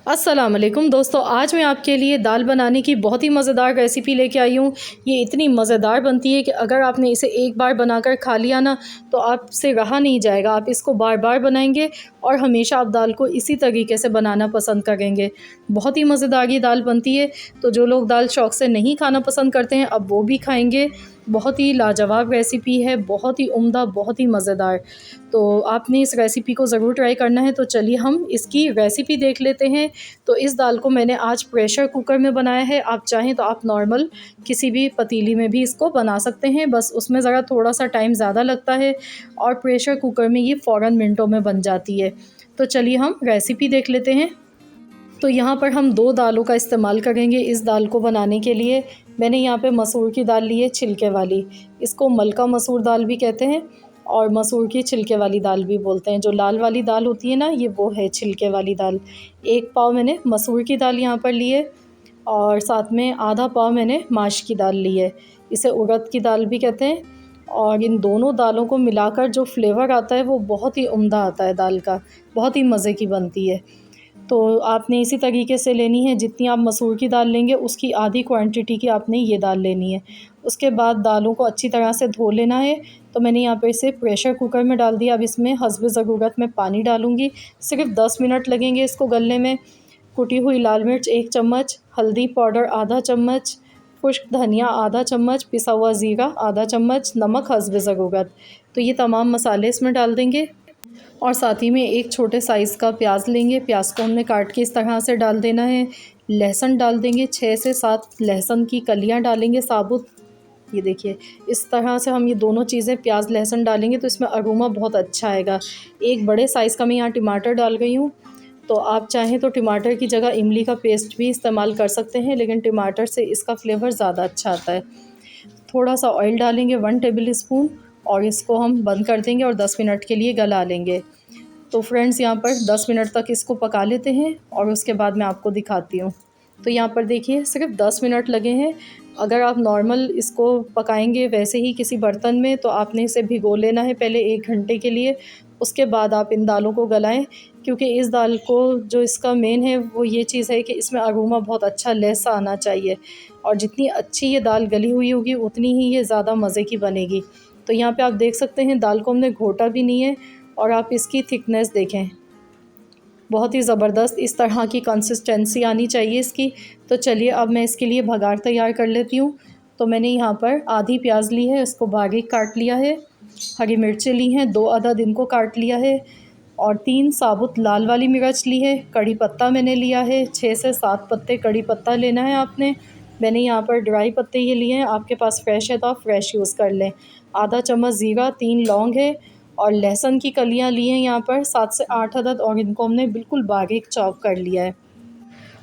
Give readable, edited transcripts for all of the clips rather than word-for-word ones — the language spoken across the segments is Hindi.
अस्सलाम वालेकुम दोस्तों, आज मैं आपके लिए दाल बनाने की बहुत ही मज़ेदार रेसिपी लेके आई हूँ। ये इतनी मज़ेदार बनती है कि अगर आपने इसे एक बार बनाकर खा लिया ना तो आपसे रहा नहीं जाएगा। आप इसको बार बार बनाएंगे और हमेशा आप दाल को इसी तरीके से बनाना पसंद करेंगे। बहुत ही मज़ेदार ये दाल बनती है, तो जो लोग दाल शौक़ से नहीं खाना पसंद करते हैं अब वो भी खाएँगे। बहुत ही लाजवाब रेसिपी है, बहुत ही उम्दा, बहुत ही मज़ेदार। तो आपने इस रेसिपी को ज़रूर ट्राई करना है। तो चलिए हम इसकी रेसिपी देख लेते हैं। तो इस दाल को मैंने आज प्रेशर कुकर में बनाया है। आप चाहें तो आप नॉर्मल किसी भी पतीली में भी इसको बना सकते हैं, बस उसमें ज़रा थोड़ा-सा टाइम ज़्यादा लगता है और प्रेशर कुकर में ये फ़ौरन मिनटों में बन जाती है। तो चलिए हम रेसिपी देख लेते हैं। तो यहाँ पर हम 2 दालों का इस्तेमाल करेंगे इस दाल को बनाने के लिए। मैंने यहाँ पे मसूर की दाल ली है, छिलके वाली। इसको मलका मसूर दाल भी कहते हैं और मसूर की छिलके वाली दाल भी बोलते हैं। जो लाल वाली दाल होती है ना, ये वो है छिलके वाली दाल। 1 पाव मैंने मसूर की दाल यहाँ पर ली है और साथ में आधा पाव मैंने माश की दाल ली है। इसे उड़द की दाल भी कहते हैं और इन दोनों दालों को मिलाकर जो फ्लेवर आता है वो बहुत ही उम्दा आता है दाल का, बहुत ही मज़े की बनती है। तो आपने इसी तरीके से लेनी है, जितनी आप मसूर की दाल लेंगे उसकी आधी क्वांटिटी की आपने ये दाल लेनी है। उसके बाद दालों को अच्छी तरह से धो लेना है। तो मैंने यहाँ पे इसे प्रेशर कुकर में डाल दिया। अब इसमें हस्ब ज़रूरत मैं पानी डालूँगी। सिर्फ 10 मिनट लगेंगे इसको गलने में। कुटी हुई लाल मिर्च 1 चम्मच, हल्दी पाउडर आधा चम्मच, खुश्क धनिया आधा चम्मच, पिसा हुआ ज़ीरा आधा चम्मच, नमक हस्ब ज़रूरत। तो ये तमाम मसाले इसमें डाल देंगे और साथ ही में एक छोटे साइज़ का प्याज लेंगे। प्याज को हमने काट के इस तरह से डाल देना है। लहसुन डाल देंगे, 6 से 7 लहसुन की कलियां डालेंगे साबुत। ये देखिए, इस तरह से हम ये दोनों चीज़ें प्याज लहसुन डालेंगे तो इसमें अरोमा बहुत अच्छा आएगा। एक बड़े साइज़ का मैं यहाँ टमाटर डाल रही हूँ। तो आप चाहें तो टमाटर की जगह इमली का पेस्ट भी इस्तेमाल कर सकते हैं, लेकिन टमाटर से इसका फ्लेवर ज़्यादा अच्छा आता है। थोड़ा सा ऑयल डालेंगे 1 टेबल स्पून और इसको हम बंद कर देंगे और 10 मिनट के लिए गला लेंगे। तो फ्रेंड्स, यहाँ पर 10 मिनट तक इसको पका लेते हैं और उसके बाद मैं आपको दिखाती हूँ। तो यहाँ पर देखिए सिर्फ 10 मिनट लगे हैं। अगर आप नॉर्मल इसको पकाएंगे वैसे ही किसी बर्तन में तो आपने इसे भिगो लेना है पहले 1 घंटे के लिए। उसके बाद आप इन दालों को गलाएं, क्योंकि इस दाल को जो इसका मेन है वो ये चीज़ है कि इसमें अरोमा बहुत अच्छा लहसा आना चाहिए और जितनी अच्छी ये दाल गली हुई होगी उतनी ही ये ज़्यादा मज़े की बनेगी। तो यहाँ पे आप देख सकते हैं दाल को हमने घोटा भी नहीं है और आप इसकी थिकनेस देखें, बहुत ही ज़बरदस्त इस तरह की कंसिस्टेंसी आनी चाहिए इसकी। तो चलिए अब मैं इसके लिए भगार तैयार कर लेती हूँ। तो मैंने यहाँ पर आधी प्याज ली है, इसको बारीक काट लिया है। हरी मिर्चें ली हैं, 2 अदद इनको काट लिया है और 3 साबुत लाल वाली मिर्च ली है। कड़ी पत्ता मैंने लिया है, 6 से 7 पत्ते कड़ी पत्ता लेना है आपने। मैंने यहाँ पर ड्राई पत्ते ये लिए हैं, आपके पास फ्रेश है तो आप फ्रेश यूज़ कर लें। आधा चम्मच ज़ीरा, 3 लौंग है और लहसुन की कलियाँ ली हैं यहाँ पर 7 से 8 अदद और इनको हमने बिल्कुल बारीक चॉप कर लिया है।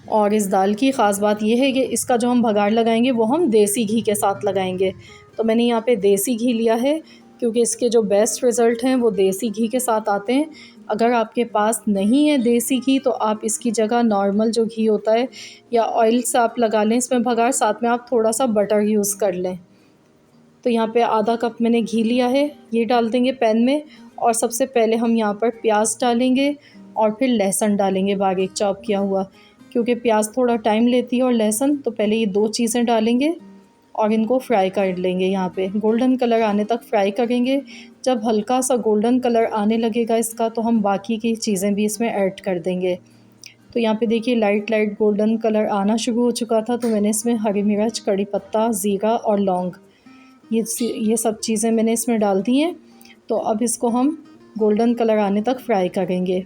और इस दाल की ख़ास बात यह है कि इसका जो हम भगार लगाएंगे वो हम देसी घी के साथ लगाएंगे। तो मैंने यहाँ पे देसी घी लिया है, क्योंकि इसके जो बेस्ट रिज़ल्ट हैं वो देसी घी के साथ आते हैं। अगर आपके पास नहीं है देसी घी तो आप इसकी जगह नॉर्मल जो घी होता है या ऑयल से आप लगा लें इसमें भगार, साथ में आप थोड़ा सा बटर यूज़ कर लें। तो यहाँ पे आधा कप मैंने घी लिया है, ये डाल देंगे पैन में और सबसे पहले हम यहाँ पर प्याज डालेंगे और फिर लहसुन डालेंगे बारीक चॉप किया हुआ। क्योंकि प्याज थोड़ा टाइम लेती है और लहसुन, तो पहले ये 2 चीज़ें डालेंगे और इनको फ्राई कर लेंगे। यहाँ पे गोल्डन कलर आने तक फ्राई करेंगे। जब हल्का सा गोल्डन कलर आने लगेगा इसका तो हम बाकी की चीज़ें भी इसमें ऐड कर देंगे। तो यहाँ पे देखिए लाइट लाइट गोल्डन कलर आना शुरू हो चुका था, तो मैंने इसमें हरी मिर्च, कड़ी पत्ता, ज़ीरा और लौंग ये सब चीज़ें मैंने इसमें डाल दी हैं। तो अब इसको हम गोल्डन कलर आने तक फ्राई करेंगे।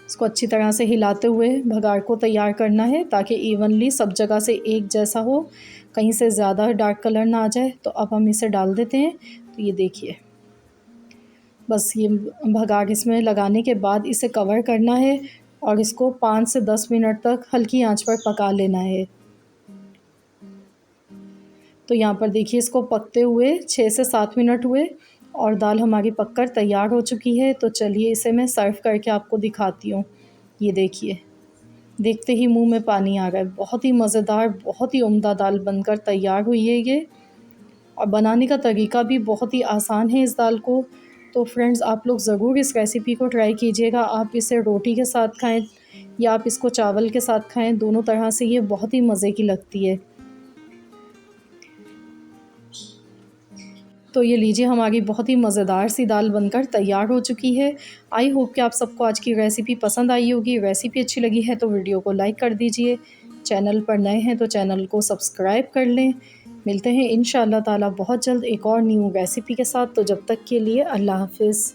इसको अच्छी तरह से हिलाते हुए भगार को तैयार करना है ताकि इवनली सब जगह से एक जैसा हो, कहीं से ज़्यादा डार्क कलर ना आ जाए। तो अब हम इसे डाल देते हैं। तो ये देखिए, बस ये भगार इसमें लगाने के बाद इसे कवर करना है और इसको 5 से 10 मिनट तक हल्की आंच पर पका लेना है। तो यहाँ पर देखिए इसको पकते हुए 6 से 7 मिनट हुए और दाल हमारी पककर तैयार हो चुकी है। तो चलिए इसे मैं सर्व करके आपको दिखाती हूँ। ये देखिए, देखते ही मुंह में पानी आ रहा है। बहुत ही मज़ेदार, बहुत ही उम्दा दाल बनकर तैयार हुई है ये। और बनाने का तरीका भी बहुत ही आसान है इस दाल को। तो फ्रेंड्स आप लोग ज़रूर इस रेसिपी को ट्राई कीजिएगा। आप इसे रोटी के साथ खाएँ या आप इसको चावल के साथ खाएँ, दोनों तरह से ये बहुत ही मज़े की लगती है। तो ये लीजिए हमारी बहुत ही मज़ेदार सी दाल बनकर तैयार हो चुकी है। आई होप कि आप सबको आज की रेसिपी पसंद आई होगी। रेसिपी अच्छी लगी है तो वीडियो को लाइक कर दीजिए। चैनल पर नए हैं तो चैनल को सब्सक्राइब कर लें। मिलते हैं इंशाअल्लाह ताला बहुत जल्द एक और न्यू रेसिपी के साथ। तो जब तक के लिए अल्लाह हाफ़िज़।